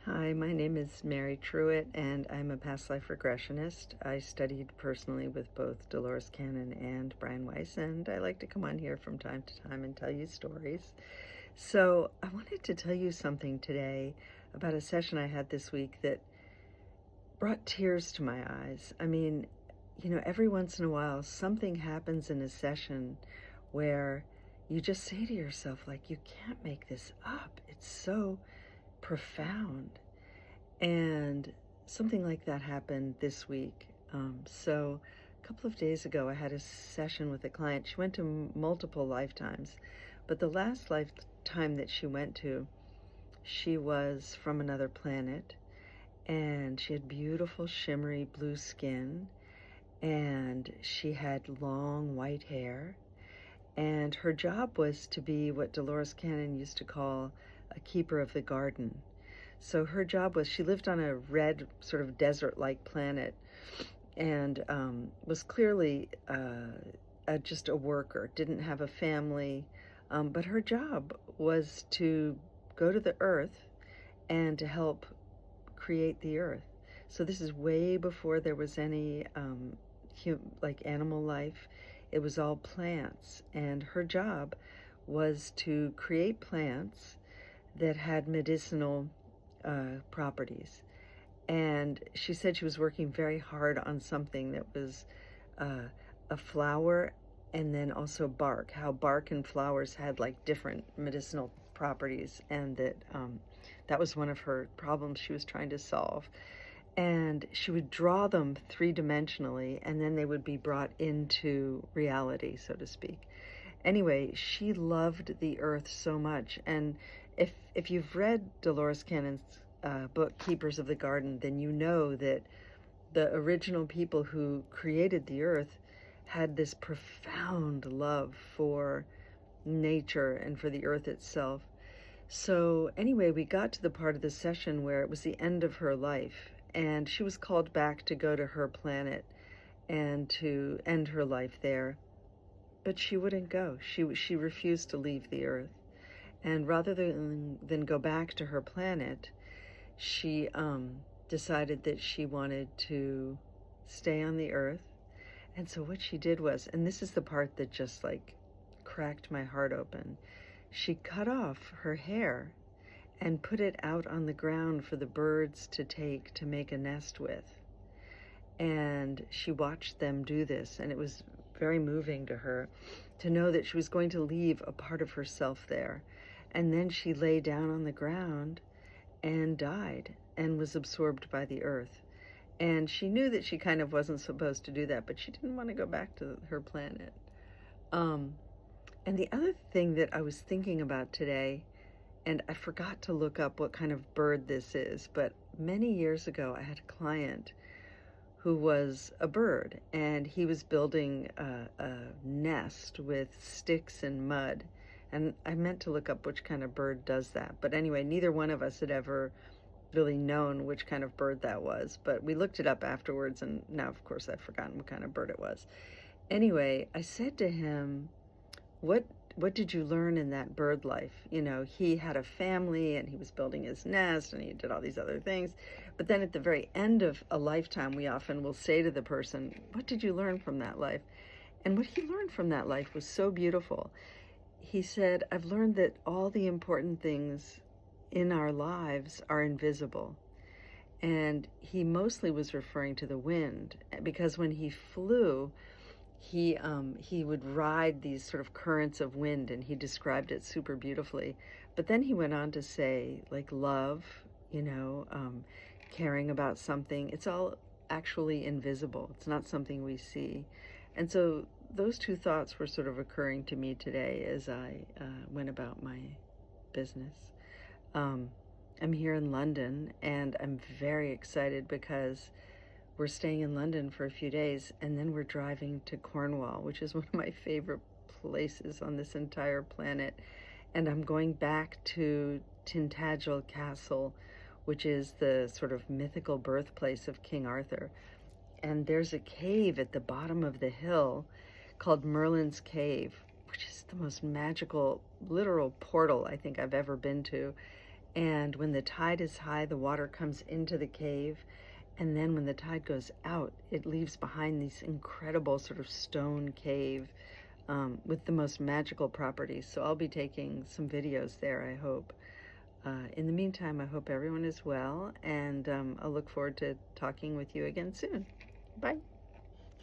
Hi, my name is Mary Truitt, and I'm a past life regressionist. I studied personally with both Dolores Cannon and Brian Weiss, and I like to come on here from time to time and tell you stories. So, I wanted to tell you something today about a session I had this week that brought tears to my eyes. I mean, every once in a while, something happens in a session where you just say to yourself, like, you can't make this up. It's so profound. And something like that happened this week. So a couple of days ago, I had a session with a client. She went to multiple lifetimes, but the last lifetime that she went to, she was from another planet, and she had beautiful, shimmery blue skin, and she had long white hair, and her job was to be what Dolores Cannon used to call a keeper of the garden. So her job was, she lived on a red, sort of desert-like planet, and was clearly just a worker, didn't have a family, but her job was to go to the earth and to help create the earth. So this is way before there was any like animal life. It was all plants, and her job was to create plants that had medicinal properties. And she said she was working very hard on something that was a flower and then also bark, how bark and flowers had like different medicinal properties, and that was one of her problems she was trying to solve. And she would draw them three-dimensionally, and then they would be brought into reality, so to speak. Anyway, she loved the earth so much. And if you've read Dolores Cannon's book, Keepers of the Garden, then you know that the original people who created the earth had this profound love for nature and for the earth itself. So anyway, we got to the part of the session where it was the end of her life, and she was called back to go to her planet and to end her life there. But she wouldn't go. She refused to leave the earth. And rather than go back to her planet, she decided that she wanted to stay on the earth. And so what she did was, and this is the part that just like cracked my heart open, she cut off her hair and put it out on the ground for the birds to take to make a nest with. And she watched them do this, and it was very moving to her to know that she was going to leave a part of herself there. And then she lay down on the ground and died and was absorbed by the earth. And she knew that she kind of wasn't supposed to do that, but she didn't want to go back to her planet. And the other thing that I was thinking about today, and I forgot to look up what kind of bird this is, but many years ago I had a client who was a bird, and he was building a nest with sticks and mud. And I meant to look up which kind of bird does that. But anyway, neither one of us had ever really known which kind of bird that was. But we looked it up afterwards, and now, of course, I've forgotten what kind of bird it was. Anyway, I said to him, what did you learn in that bird life? He had a family, and he was building his nest, and he did all these other things. But then at the very end of a lifetime, we often will say to the person, what did you learn from that life? And what he learned from that life was so beautiful. He said, I've learned that all the important things in our lives are invisible. And he mostly was referring to the wind, because when he flew, he would ride these sort of currents of wind, and he described it super beautifully. But then he went on to say, like, love, caring about something, it's all actually invisible. It's not something we see. And so those two thoughts were sort of occurring to me today as I went about my business. I'm here in London, and I'm very excited because we're staying in London for a few days, and then we're driving to Cornwall, which is one of my favorite places on this entire planet. And I'm going back to Tintagel Castle, which is the sort of mythical birthplace of King Arthur. And there's a cave at the bottom of the hill called Merlin's Cave, which is the most magical, literal portal I think I've ever been to. And when the tide is high, the water comes into the cave. And then when the tide goes out, it leaves behind these incredible sort of stone cave with the most magical properties. So I'll be taking some videos there, I hope. In the meantime, I hope everyone is well, and I'll look forward to talking with you again soon. Bye.